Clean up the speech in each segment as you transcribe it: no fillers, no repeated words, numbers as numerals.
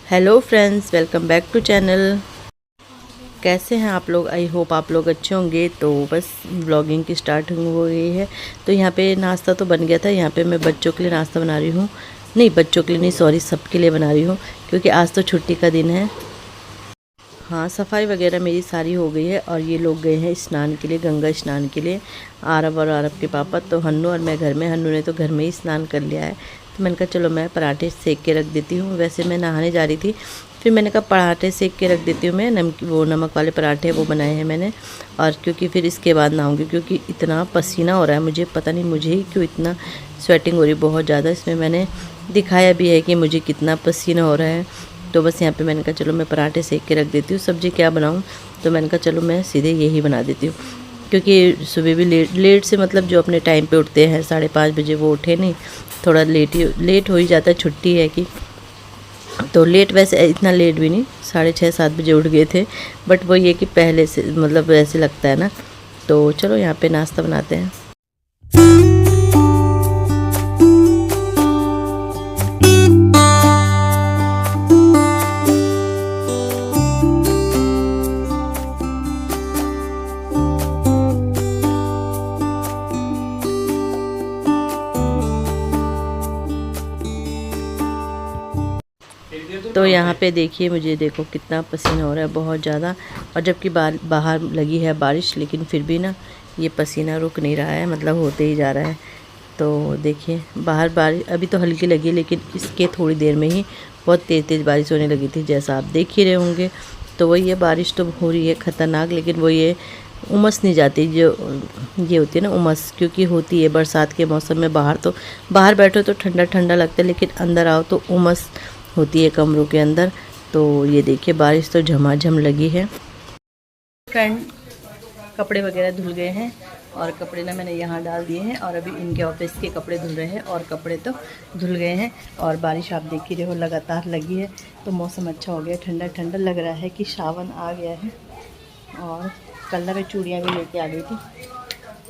Hello friends, welcome back to channel. कैसे हैं आप लोग? आई होप आप लोग अच्छे होंगे। तो बस ब्लॉगिंग की स्टार्टिंग हो गई है। तो यहाँ पे नाश्ता तो बन गया था। यहाँ पे मैं बच्चों के लिए नाश्ता बना रही हूँ। नहीं, बच्चों के लिए नहीं, सॉरी, सबके लिए बना रही हूँ, क्योंकि आज तो छुट्टी का दिन है। हाँ, सफाई वगैरह मेरी सारी हो गई है और ये लोग गए हैं स्नान के लिए, गंगा स्नान के लिए। आरब और आरब के पापा, तो हन्नू और मैं घर में। हन्नू ने तो घर में ही स्नान कर लिया है, तो मैंने कहा चलो मैं पराठे सेक के रख देती हूँ। वैसे मैं नहाने जा रही थी, फिर मैंने कहा पराठे सेक के रख देती हूँ। मैं नमक वाले पराठे वो बनाए हैं मैंने, और क्योंकि फिर इसके बाद नहाऊंगी, क्योंकि इतना पसीना हो रहा है मुझे, पता नहीं मुझे ही क्यों इतना स्वेटिंग हो रही है बहुत ज़्यादा। इसमें मैंने दिखाया भी है कि मुझे कितना पसीना हो रहा है। तो बस यहाँ पे मैंने कहा चलो मैं पराठे सेक के रख देती हूँ। सब्ज़ी क्या बनाऊँ, तो मैंने कहा चलो मैं सीधे यही बना देती हूँ, क्योंकि सुबह भी लेट से, मतलब जो अपने टाइम पे उठते हैं 5:30 बजे, वो उठे नहीं। थोड़ा लेट हो ही जाता है, छुट्टी है कि तो लेट, वैसे इतना लेट भी नहीं, 6:30-7 बजे उठ गए थे। बट वो ये कि पहले से मतलब वैसे लगता है ना। तो चलो यहाँ पे नाश्ता बनाते हैं। तो यहाँ पे देखिए, मुझे देखो कितना पसीना हो रहा है, बहुत ज़्यादा। और जबकि बाहर लगी है बारिश, लेकिन फिर भी ना ये पसीना रुक नहीं रहा है, मतलब होते ही जा रहा है। तो देखिए बाहर बारिश अभी तो हल्की लगी, लेकिन इसके थोड़ी देर में ही बहुत तेज़ बारिश होने लगी थी, जैसा आप देख ही रहे होंगे। तो वही है, बारिश तो हो रही है ख़तरनाक, लेकिन वो ये उमस नहीं जाती जो ये होती है ना उमस, क्योंकि होती है बरसात के मौसम में। बाहर बैठो तो ठंडा ठंडा लगता है, लेकिन अंदर आओ तो उमस होती है कमरों के अंदर। तो ये देखिए बारिश तो झमाझम लगी है। फ्रेंड, कपड़े वगैरह धुल गए हैं, और कपड़े ना मैंने यहाँ डाल दिए हैं, और अभी इनके ऑफिस के कपड़े धुल रहे हैं, और कपड़े तो धुल गए हैं। और बारिश आप देख ही रहे हो लगातार लगी है, तो मौसम अच्छा हो गया, ठंडा ठंडा लग रहा है कि सावन आ गया है। और कल ना मैं चूड़ियाँ भी लेके आ गई थी,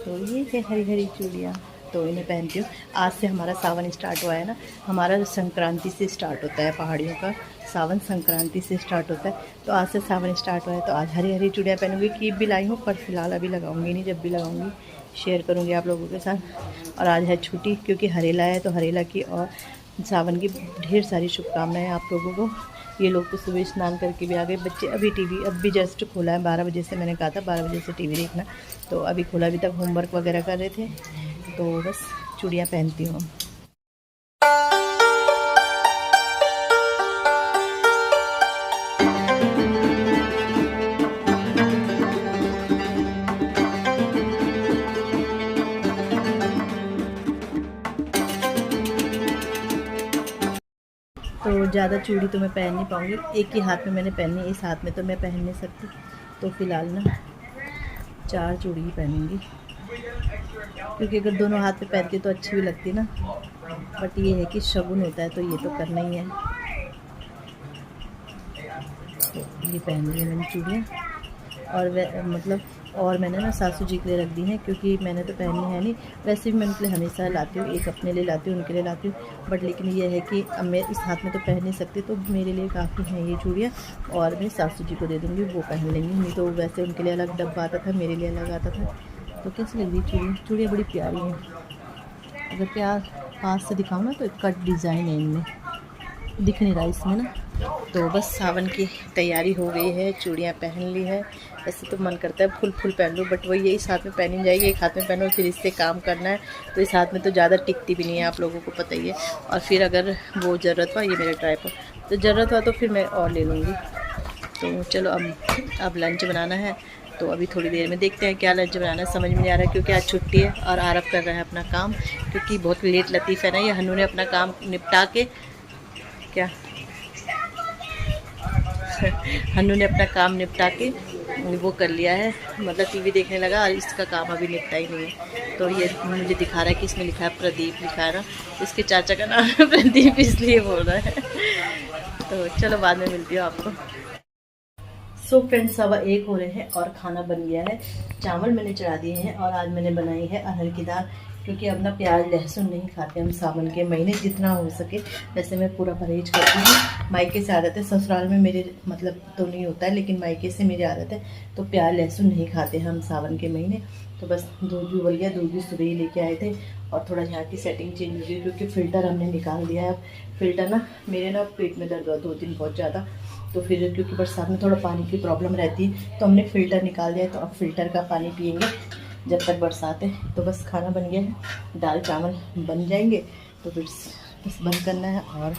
तो ये है हरी हरी चूड़ियाँ, तो इन्हें पहनती हूँ। आज से हमारा सावन स्टार्ट हुआ है ना, हमारा संक्रांति से स्टार्ट होता है, पहाड़ियों का सावन संक्रांति से स्टार्ट होता है। तो आज से सावन स्टार्ट हुआ है, तो आज हरी हरी चूड़ियाँ पहनूंगी। कीप भी लाई हूँ, पर फिलहाल अभी लगाऊंगी नहीं, जब भी लगाऊंगी शेयर करूँगी आप लोगों के साथ। और आज है छुट्टी, क्योंकि हरेला है, तो हरेला की और सावन की ढेर सारी शुभकामनाएँ आप लोगों को। ये लोग तो सुबह स्नान करके भी आ गए। बच्चे अभी टीवी अब भी जस्ट खोला है, 12 बजे से मैंने कहा था 12 बजे से टीवी देखना, तो अभी खोला, अभी तक होमवर्क वगैरह कर रहे थे। तो बस चूड़ियाँ पहनती हूँ। तो ज़्यादा चूड़ी तो मैं पहन नहीं पाऊँगी, एक ही हाथ में मैंने पहननी है, इस हाथ में तो मैं पहन नहीं सकती। तो फ़िलहाल ना 4 चूड़ी ही पहनूँगी, क्योंकि अगर दोनों हाथ में पहनती तो अच्छी भी लगती ना। बट ये है कि शगुन होता है, तो ये तो करना ही है। तो ये पहन ली है मैंने चूड़ियाँ, और मतलब और मैंने ना सासू जी के लिए रख दी हैं, क्योंकि मैंने तो पहनी है नहीं। वैसे भी मैं उनके लिए हमेशा लाती हूँ, एक अपने लिए लाती हूँ, उनके लिए लाती हूँ। बट लेकिन ये है कि अब मैं इस हाथ में तो पहन नहीं सकती, तो मेरे लिए काफ़ी हैं ये चूड़ियाँ, और मैं सासू जी को दे दूँगी, वो पहन लेंगी। नहीं तो वैसे उनके लिए अलग डब्बा आता था, मेरे लिए अलग आता था। तो कैसी लग रही चूड़ियाँ बड़ी प्यारी हैं। अगर प्यार पास से दिखाऊँ ना, तो कट डिज़ाइन है इनमें, दिख नहीं रहा इसमें ना। तो बस सावन की तैयारी हो गई है, चूड़ियाँ पहन ली है। ऐसे तो मन करता है फुल पहन लूँ, बट वही इस हाथ में पहनी जाएगी, एक हाथ में पहनो, फिर इससे काम करना है, तो इस हाथ में तो ज़्यादा टिकती भी नहीं है, आप लोगों को पता ही है। और फिर अगर वो ज़रूरत हुआ, ये मेरा ट्राइपॉड, तो ज़रूरत हुआ तो फिर मैं और ले लूँगी। तो चलो अब लंच बनाना है, तो अभी थोड़ी देर में देखते हैं क्या लंच बनाना है, समझ में नहीं आ रहा है, क्योंकि आज छुट्टी है और आरब कर रहा है अपना काम, क्योंकि बहुत लेट लतीफ़ है ना ये। हन्नू ने अपना काम निपटा के क्या हन्नू ने अपना काम निपटा के वो कर लिया है, मतलब टीवी देखने लगा, और इसका काम अभी निपटा ही नहीं है। तो ये मुझे दिखा रहा है कि इसमें लिखा है प्रदीप, लिखा है ना, इसके चाचा का नाम है प्रदीप, इसलिए बोल रहा है। तो चलो बाद में मिलती हूँ आपको। सो फ्रेंड्स, 1:15 हो रहे हैं और खाना बन गया है। चावल मैंने चढ़ा दिए हैं, और आज मैंने बनाई है अरहर की दाल, क्योंकि अब ना प्याज लहसुन नहीं खाते हम सावन के महीने, जितना हो सके। वैसे मैं पूरा परहेज करती हूँ। मायके से आदत है, ससुराल में मेरे मतलब तो नहीं होता है, लेकिन मायके से मेरी आदत है। तो प्याज लहसुन नहीं खाते हम सावन के महीने। तो बस दूध भी उबल गया, दूध भी सुबह ही लेके आए थे। और थोड़ा यहाँ की सेटिंग चेंज हो गई क्योंकि फ़िल्टर हमने निकाल दिया है। अब फ़िल्टर ना मेरे ना पेट में दर्द हुआ 2 दिन बहुत ज़्यादा। तो फिर क्योंकि बरसात में थोड़ा पानी की प्रॉब्लम रहती है, तो हमने फ़िल्टर निकाल दिया है। तो अब फ़िल्टर का पानी पियेंगे जब तक बरसात है। तो बस खाना बन गया है, दाल चावल बन जाएंगे। तो फिर बस बंद करना है और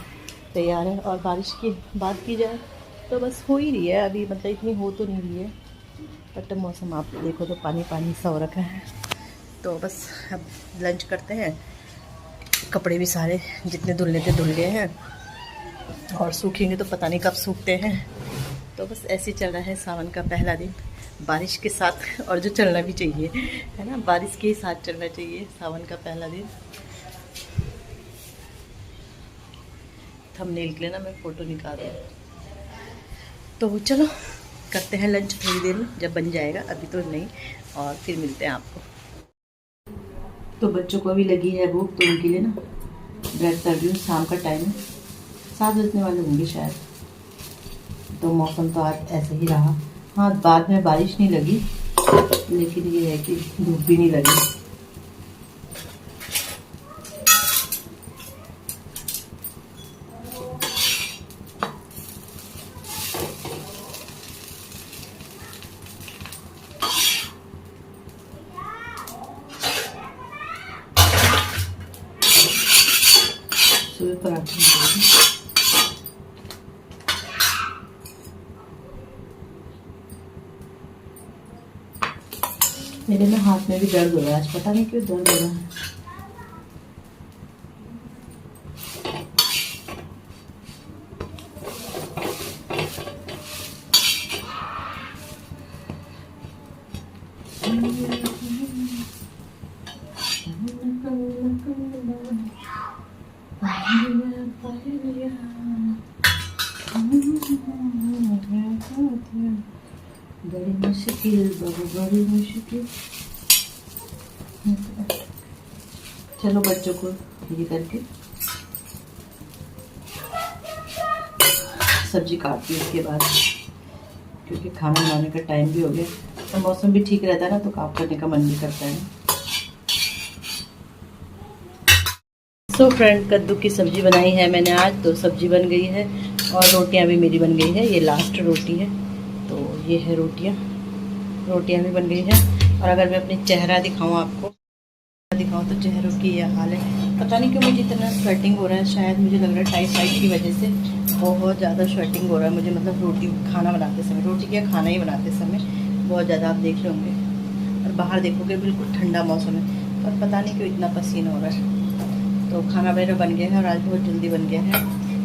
तैयार है। और बारिश की बात की जाए तो बस हो ही रही है अभी, मतलब इतनी हो तो नहीं रही है, बट मौसम आप देखो तो पानी पानी सा हो रखा है। तो बस अब लंच करते हैं। कपड़े भी सारे जितने धुलने थे धुल गए हैं, और सूखेंगे तो पता नहीं कब सूखते हैं। तो बस ऐसे चल रहा है सावन का पहला दिन बारिश के साथ, और जो चलना भी चाहिए है ना, बारिश के साथ चलना चाहिए सावन का पहला दिन। थंबनेल के लिए ना मैं फ़ोटो निकाल रही हूँ। तो चलो करते हैं लंच थोड़ी देर में, जब बन जाएगा, अभी तो नहीं। और फिर मिलते हैं आपको। तो बच्चों को भी लगी है भूख, तो उनके लिए ना ब्रेड कर रही हूँ। शाम का टाइम है, 7 बजने वाले होंगे शायद। तो मौसम तो आज ऐसे ही रहा। हाँ, बाद में बारिश नहीं लगी, लेकिन ये है कि धूप भी नहीं लगी। सुबह पराठे मेरे ना हाथ में भी दर्द हो रहा है आज, पता नहीं क्यों दर्द हो रहा है। बड़ी मुश्किल, बड़ी मुश्किल। चलो बच्चों को ये करके सब्जी काटती हूँ उसके बाद, क्योंकि खाना बनाने का टाइम भी हो गया। तो मौसम भी ठीक रहता है ना, तो काम करने का मन भी करता है। सो फ्रेंड, कद्दू की सब्ज़ी बनाई है मैंने आज। तो सब्ज़ी बन गई है और रोटियां भी मेरी बन गई है। ये लास्ट रोटी है, तो ये है रोटियां भी बन गई है। और अगर मैं अपनी चेहरा दिखाऊं आपको, तो चेहरों की ये हाल है। पता नहीं क्यों मुझे इतना स्वेटिंग हो रहा है, शायद मुझे लग रहा है टाइफाइड की वजह से बहुत ज़्यादा स्वेटिंग हो रहा है मुझे। मतलब रोटी खाना बनाते समय, रोटी क्या खाना ही बनाते समय बहुत ज़्यादा, आप देख रहे होंगे। और बाहर देखोगे बिल्कुल ठंडा मौसम है, पर पता नहीं क्यों इतना पसीना हो रहा है। तो खाना वगैरह बन गया है, और आज बहुत जल्दी बन गया है,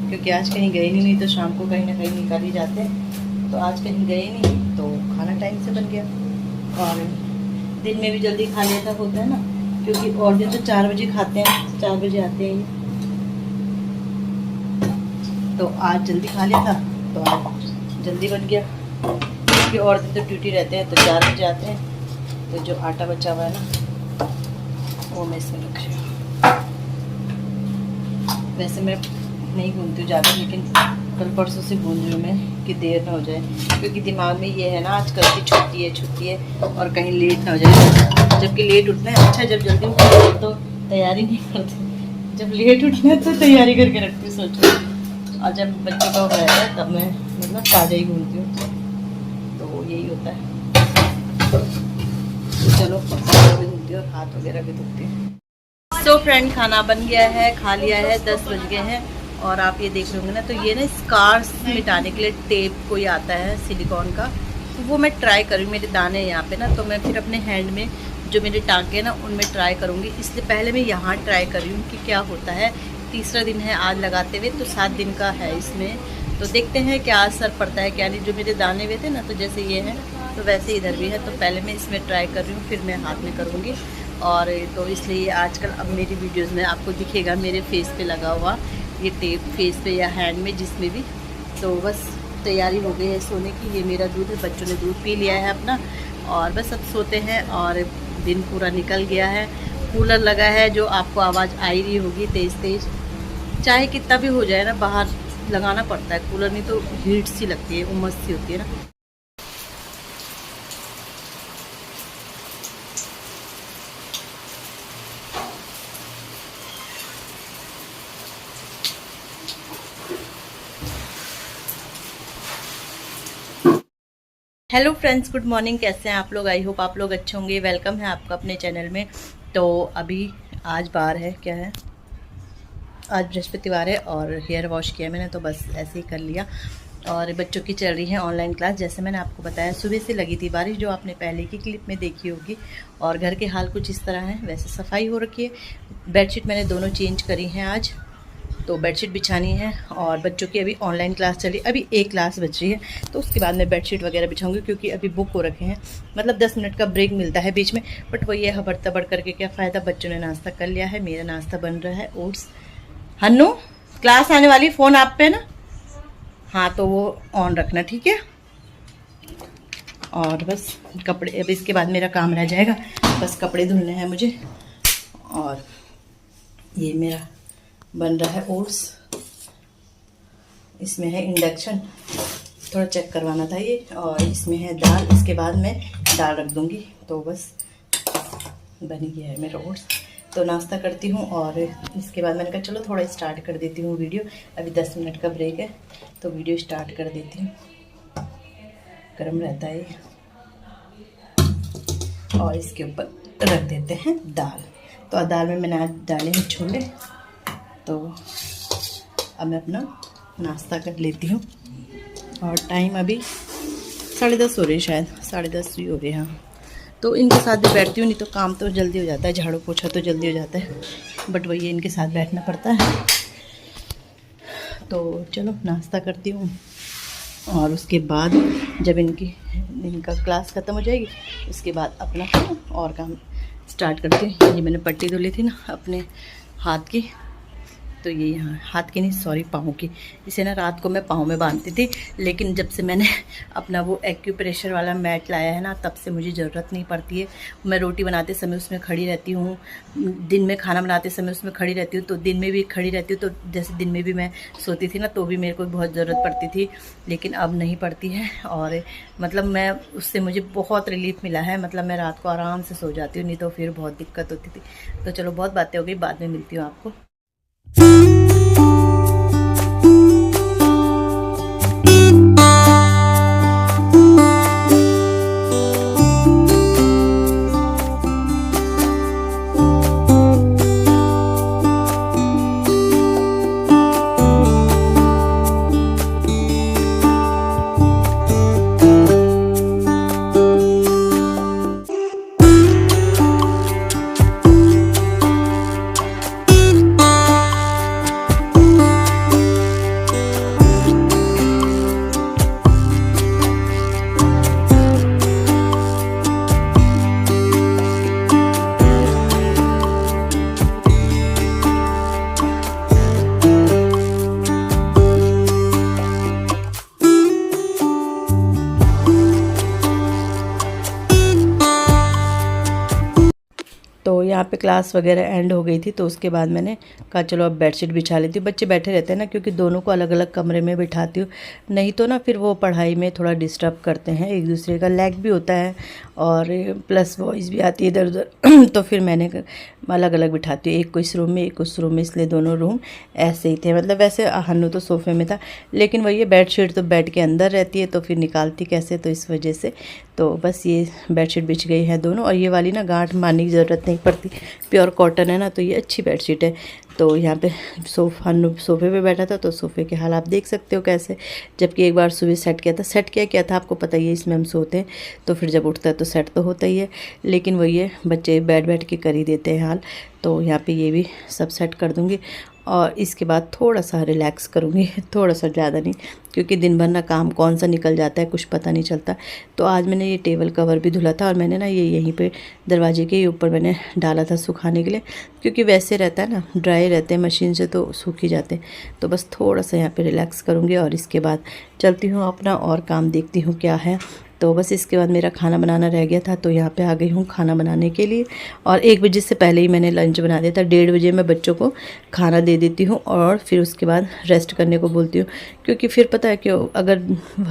क्योंकि आज कहीं गए नहीं तो शाम को कहीं ना कहीं निकाल ही जाते हैं। तो आज कहीं गए नहीं, तो खाना टाइम से बन गया। और दिन में भी जल्दी खा लिया था, होता है ना, क्योंकि और दिन तो 4 बजे खाते हैं, 4 बजे आते हैं। तो आज जल्दी खा लिया था, तो आज जल्दी बन गया। क्योंकि और दिन तो ड्यूटी रहते हैं, तो 4 बजे आते हैं। तो जो आटा बचा हुआ है ना, वो मैं इसमें रख रही हूँ। वैसे मैं नहीं गूंथती हूँ ज़्यादा, लेकिन कल परसों से गूंथ रही हूँ मैं कि देर ना हो जाए, क्योंकि दिमाग में ये है ना आजकल की छुट्टी है और कहीं लेट ना हो जाए। जबकि लेट उठना है, अच्छा जब जल्दी उठना तो तैयारी नहीं करती, जब लेट उठना है तो तैयारी करके रखती हूँ, सोचो। और जब बच्चों का रहता है तब मैं मतलब ताज़ा ही घूमती हूँ, तो यही होता है। तो चलो पैर भी धुलती हूँ और हाथ वगैरह भी धुलती हूँ। तो फ्रेंड, खाना बन गया है, खा लिया है, 10 बज गए हैं। और आप ये देख रहे होंगे ना, तो ये ना स्कार्स मिटाने के लिए टेप कोई आता है सिलिकॉन का, तो वो मैं ट्राई करूँगी। मेरे दाने हैं यहाँ पे ना, तो मैं फिर अपने हैंड में जो मेरे टाँके हैं ना उनमें ट्राई करूँगी। इसलिए पहले मैं यहाँ ट्राई कर रही हूँ कि क्या होता है। तीसरा दिन है आज लगाते हुए, तो 7 दिन का है इसमें। तो देखते हैं क्या असर पड़ता है क्या नहीं। जो मेरे दाने हुए थे ना, तो जैसे ये हैं तो वैसे इधर भी है। तो पहले मैं इसमें ट्राई कर रही हूँ, फिर मैं हाथ में करूँगी। और तो इसलिए आजकल अब मेरी वीडियोस में आपको दिखेगा मेरे फेस पे लगा हुआ ये टेप, फेस पे या हैंड में, जिसमें भी। तो बस तैयारी हो गई है सोने की। ये मेरा दूध है, बच्चों ने दूध पी लिया है अपना, और बस अब सोते हैं। और दिन पूरा निकल गया है, कूलर लगा है जो आपको आवाज़ आ ही रही होगी तेज़ तेज़। चाहे कितना भी हो जाए ना, बाहर लगाना पड़ता है कूलर, नहीं तो हीट सी लगती है, उमस सी होती है ना। Hello friends, good morning. कैसे हैं आप लोग? आई होप आप लोग अच्छे होंगे। वेलकम है आपका अपने चैनल में। तो अभी आज बार है, क्या है, आज बृहस्पतिवार है और हेयर वॉश किया मैंने, तो बस ऐसे ही कर लिया। और बच्चों की चल रही है ऑनलाइन क्लास। जैसे मैंने आपको बताया, सुबह से लगी थी बारिश, जो आपने पहले की क्लिप में देखी होगी। और घर के हाल कुछ इस तरह है। वैसे सफाई हो रखी है। बेडशीट मैंने दोनों चेंज करी हैं आज, तो बेडशीट बिछानी है। और बच्चों की अभी ऑनलाइन क्लास चली, अभी एक क्लास बच रही है, तो उसके बाद मैं बेडशीट वगैरह बिछाऊंगी, क्योंकि अभी बुक हो रखे हैं। मतलब 10 मिनट का ब्रेक मिलता है बीच में, बट वही है, हबड़ तबड़ करके क्या फ़ायदा। बच्चों ने नाश्ता कर लिया है, मेरा नाश्ता बन रहा है ओट्स। हन्नू, क्लास आने वाली, फ़ोन आप पे ना? हाँ, तो वो ऑन रखना, ठीक है। और बस कपड़े, अब इसके बाद मेरा काम रह जाएगा, बस कपड़े धुलने हैं मुझे। और ये मेरा बन रहा है ओट्स, इसमें है इंडक्शन, थोड़ा चेक करवाना था ये। और इसमें है दाल, इसके बाद मैं दाल रख दूँगी, तो बस बन गया है मेरा ओट्स। तो नाश्ता करती हूँ और इसके बाद मैंने कहा चलो थोड़ा स्टार्ट कर देती हूँ वीडियो। अभी 10 मिनट का ब्रेक है, तो वीडियो स्टार्ट कर देती हूँ। गर्म रहता है ये। और इसके ऊपर रख देते हैं दाल। तो दाल में मैंने आज डाले हैं छोले। तो अब मैं अपना नाश्ता कर लेती हूँ। और टाइम अभी 10:30 हो रही है, शायद 10:30 ही हो रही है। हाँ, तो इनके साथ भी बैठती हूँ, नहीं तो काम तो जल्दी हो जाता है, झाड़ू पोछा तो जल्दी हो जाता है, बट वही इनके साथ बैठना पड़ता है। तो चलो नाश्ता करती हूँ, और उसके बाद जब इनका क्लास ख़त्म हो जाएगी, उसके बाद अपना और काम स्टार्ट करती हूँ। ये मैंने पट्टी धुली थी ना अपने हाथ की, तो ये यहाँ हाथ की नहीं, सॉरी, पाँव की। इसे ना रात को मैं पाँव में बांधती थी, लेकिन जब से मैंने अपना वो एक्यूप्रेशर वाला मैट लाया है ना, तब से मुझे ज़रूरत नहीं पड़ती है। मैं रोटी बनाते समय उसमें खड़ी रहती हूँ, दिन में खाना बनाते समय उसमें खड़ी रहती हूँ, तो दिन में भी खड़ी रहती हूँ। तो जैसे दिन में भी मैं सोती थी ना, तो भी मेरे को बहुत ज़रूरत पड़ती थी, लेकिन अब नहीं पड़ती है। और मतलब मैं उससे मुझे बहुत रिलीफ मिला है। मतलब मैं रात को आराम से सो जाती हूँ, नहीं तो फिर बहुत दिक्कत होती थी। तो चलो, बहुत बातें हो गई, बाद में मिलती हूँ आपको। तो यहाँ पे क्लास वगैरह एंड हो गई थी, तो उसके बाद मैंने कहा चलो अब बेडशीट बिछा लेती हूँ। बच्चे बैठे रहते हैं ना, क्योंकि दोनों को अलग अलग कमरे में बिठाती हूँ, नहीं तो ना फिर वो पढ़ाई में थोड़ा डिस्टर्ब करते हैं। एक दूसरे का लैग भी होता है और प्लस वॉइस भी आती है इधर उधर। तो फिर मैंने अलग अलग बिठाती हूँ, एक को इस रूम में, एक को उस रूम में, इसलिए दोनों रूम ऐसे ही थे। मतलब वैसे हन्नू तो सोफे में था, लेकिन वही है, बेडशीट तो बेड के अंदर रहती है, तो फिर निकालती कैसे, तो इस वजह से। तो बस ये बेडशीट बिछ गई है दोनों। और ये वाली ना गांठ मारने की ज़रूरत नहीं पड़ती, प्योर कॉटन है ना, तो ये अच्छी बेडशीट है। तो यहाँ पे हन्नू सोफ़े पे बैठा था, तो सोफ़े के हाल आप देख सकते हो कैसे। जबकि एक बार सुबह सेट किया था, आपको पता ही है, इसमें हम सोते हैं, तो फिर जब उठता है तो सेट तो होता ही है। लेकिन वही है, बच्चे बैठ के कर ही देते हैं हाल। तो यहाँ पे ये भी सब सेट कर दूँगी, और इसके बाद थोड़ा सा रिलैक्स करूँगी, थोड़ा सा, ज़्यादा नहीं, क्योंकि दिन भर ना काम कौन सा निकल जाता है, कुछ पता नहीं चलता। तो आज मैंने ये टेबल कवर भी धुला था, और मैंने ना ये यहीं पे दरवाजे के ऊपर मैंने डाला था सुखाने के लिए, क्योंकि वैसे रहता है ना, ड्राई रहते हैं मशीन से, तो सूख ही जाते हैं। तो बस थोड़ा सा यहाँ पे रिलैक्स करूँगी, और इसके बाद चलती हूँ अपना और काम देखती हूँ क्या है। तो बस इसके बाद मेरा खाना बनाना रह गया था, तो यहाँ पे आ गई हूँ खाना बनाने के लिए। और 1 बजे से पहले ही मैंने लंच बना दिया था। 1:30 बजे मैं बच्चों को खाना दे देती हूँ और फिर उसके बाद रेस्ट करने को बोलती हूँ, क्योंकि फिर पता है क्यों, अगर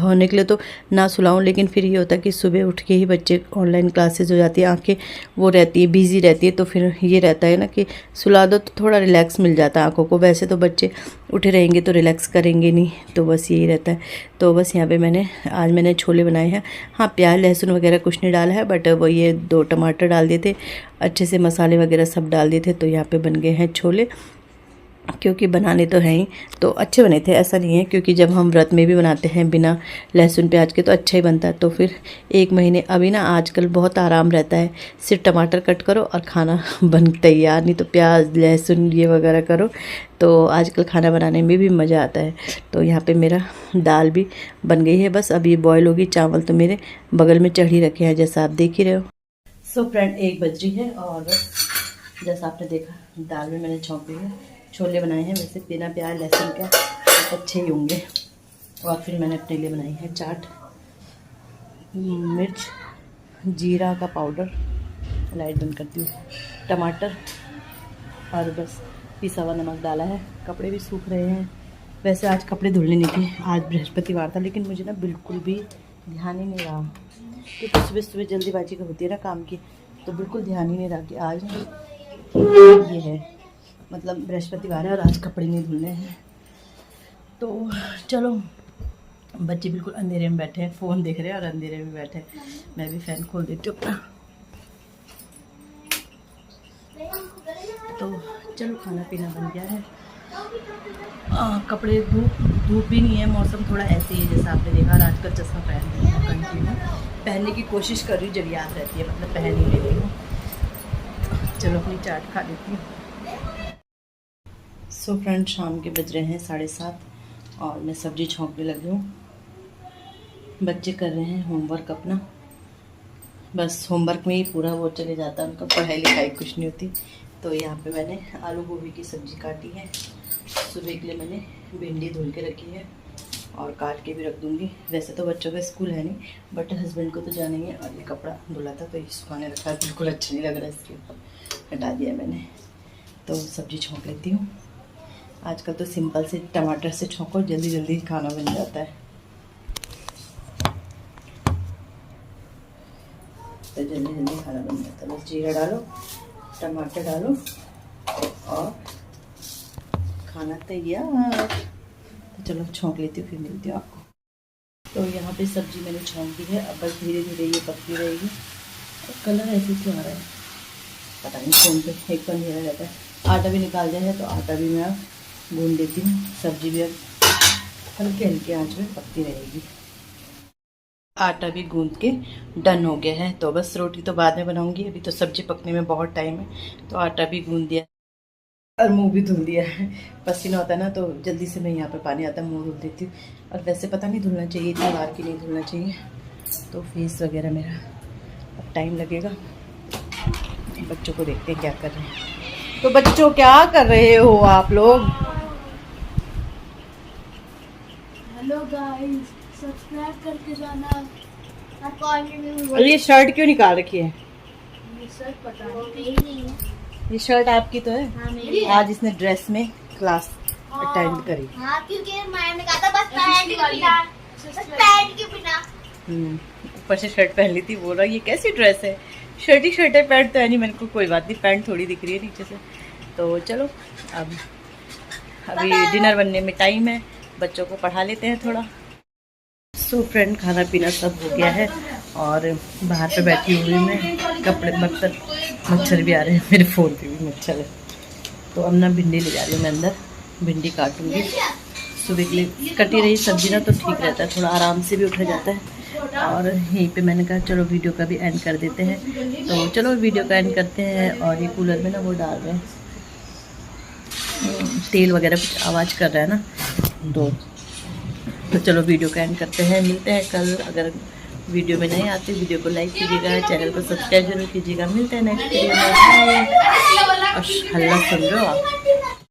होने के लिए तो ना सुलाऊँ, लेकिन फिर ये होता है कि सुबह उठ के ही बच्चे ऑनलाइन क्लासेस हो जाती है, आँखें वो रहती है बिज़ी रहती है, तो फिर ये रहता है ना कि सुला दो तो थोड़ा रिलैक्स मिल जाता है आँखों को। वैसे तो बच्चे उठे रहेंगे तो रिलैक्स करेंगे नहीं, तो बस यही रहता है। तो बस यहाँ पे आज मैंने छोले बनाए हैं। हाँ, प्याज लहसुन वगैरह कुछ नहीं डाला है, बट वो ये 2 टमाटर डाल दिए थे, अच्छे से मसाले वगैरह सब डाल दिए थे, तो यहाँ पे बन गए हैं छोले। क्योंकि बनाने तो हैं ही, तो अच्छे बने थे, ऐसा नहीं है, क्योंकि जब हम व्रत में भी बनाते हैं बिना लहसुन प्याज के तो अच्छा ही बनता है। तो फिर 1 महीने अभी ना आजकल बहुत आराम रहता है, सिर्फ टमाटर कट करो और खाना बन तैयार, नहीं तो प्याज लहसुन ये वगैरह करो, तो आजकल खाना बनाने में भी मज़ा आता है। तो यहाँ पे मेरा दाल भी बन गई है, बस अब ये बॉयल होगी। चावल तो मेरे बगल में चढ़ी रखे हैं, जैसा आप देख ही रहे हो। सो फ्रेंड, 1 बज रही है और बस जैसा आपने देखा दाल में मैंने छौंक दी है। छोले बनाए हैं, वैसे बिना प्याज लहसुन का तो अच्छे ही होंगे। और फिर मैंने अपने लिए बनाई है चाट, मिर्च जीरा का पाउडर, लाइट बंद करती हूँ, टमाटर और बस पिसा हुआ नमक डाला है। कपड़े भी सूख रहे हैं। वैसे आज कपड़े धुलने नहीं थे, आज बृहस्पतिवार था, लेकिन मुझे ना बिल्कुल भी ध्यान ही नहीं रहा, क्योंकि सुबह सुबह जल्दीबाजी का होती है ना काम की, तो बिल्कुल ध्यान ही नहीं रहा कि आज ये है, मतलब बृहस्पतिवार है और आज कपड़े नहीं धुलने हैं। तो चलो, बच्चे बिल्कुल अंधेरे में बैठे हैं, फ़ोन देख रहे हैं और अंधेरे में बैठे हैं। मैं भी फ़ैन खोल देती हूँ अपना। तो चलो, खाना पीना बन गया है। कपड़े धूप भी नहीं है, मौसम थोड़ा ऐसे ही है जैसा आपने देखा। और आजकल चश्मा पहन रही हूँ, कंटिन्यू पहनने की कोशिश कर रही हूँ, जब याद रहती है, मतलब पहन ही ले रही हूँ। चलो अपनी चाट खा लेती हूँ। सो फ्रेंड, शाम के बज रहे हैं 7:30 और मैं सब्ज़ी छौंकने लगी हूँ। बच्चे कर रहे हैं होमवर्क अपना, बस होमवर्क में ही पूरा वो चले जाता है उनका, पढ़ाई लिखाई कुछ नहीं होती। तो यहाँ पे मैंने आलू गोभी की सब्ज़ी काटी है। सुबह के लिए मैंने भिंडी धुल के रखी है और काट के भी रख दूँगी। वैसे तो बच्चों का स्कूल है नहीं, बट हस्बैंड को तो जाने है। और ये कपड़ा धुला था तो ये सुखाने रखा है, बिल्कुल अच्छा नहीं लग रहा है, इसके ऊपर हटा दिया मैंने। तो सब्ज़ी छौंक लेती हूँ। आजकल तो सिंपल से टमाटर से छौंको, जल्दी जल्दी खाना बन जाता है। तो जल्दी जल्दी खाना बन जाता है। बस जीरा डालो, टमाटर डालो और खाना तैयार। तो चलो छौंक लेती हूँ, फिर मिलती हूँ आपको। तो यहाँ पे सब्जी मैंने छौंक दी है, अब बस धीरे धीरे ये पकती रहेगी। और कलर ऐसे क्यों आ रहा है पता नहीं, फोन पे एक तो अंधेरा रहता है। आटा भी निकाल दिया है, तो आटा भी मैं गूंद देती हूँ। सब्जी भी अब हल्के हल्के आंच में पकती रहेगी। आटा भी गूंद के डन हो गया है, तो बस रोटी तो बाद में बनाऊंगी, अभी तो सब्जी पकने में बहुत टाइम है। तो आटा भी गूंद दिया और मुंह भी धुल दिया है। पसीना होता है ना, तो जल्दी से मैं यहाँ पे पानी आता है, मुंह धुल देती हूँ। और वैसे पता नहीं धुलना चाहिए, इतनी बार की नहीं धुलना चाहिए, तो फेस वगैरह मेरा अब टाइम लगेगा। बच्चों को देखते हैं क्या कर रहे हैं। तो बच्चों, क्या कर रहे हो आप लोग? हेलो गाइस, सब्सक्राइब करके जाना। ये शर्ट क्यों निकाल रखी है? ये शर्ट पता नहीं है। ये शर्ट आपकी तो है? हाँ, मेरी है। आज इसने ड्रेस में क्लास अटेंड करी। हाँ, क्योंकि मैंने कहा था बस पैंट के बिना ऊपर से शर्ट पहन ली थी। बोल रहा ये कैसी ड्रेस है, शर्ट ही शर्ट है, पैंट तो है नहीं। मैंने को कोई बात नहीं, पैंट थोड़ी दिख रही है नीचे से। तो चलो, अब अभी डिनर बनने में टाइम है, बच्चों को पढ़ा लेते हैं थोड़ा। सो फ्रेंड, खाना पीना सब हो गया है और बाहर पे बैठी हुई मैं, कपड़े मच्छर भी आ रहे हैं, मेरे फ़ोन पे भी मच्छर है। तो अब ना भिंडी ले जा रही हूँ मैं अंदर, भिंडी काटूंगी। सुबह के लिए कटी रही सब्जी ना, तो ठीक रहता है, थोड़ा आराम से भी उठा जाता है। और यहीं पे मैंने कहा चलो वीडियो का भी एंड कर देते हैं। तो चलो वीडियो का एंड करते हैं। और ये कूलर में ना वो डाल रहे हैं तेल वगैरह, कुछ आवाज़ कर रहा है ना, तो चलो वीडियो का एंड करते हैं। मिलते हैं कल। अगर वीडियो में नहीं आते, वीडियो को लाइक कीजिएगा, चैनल को सब्सक्राइब जरूर कीजिएगा। मिलते हैं नेक्स्ट वीडियो में। और हल्ला सुन रहे हो आप?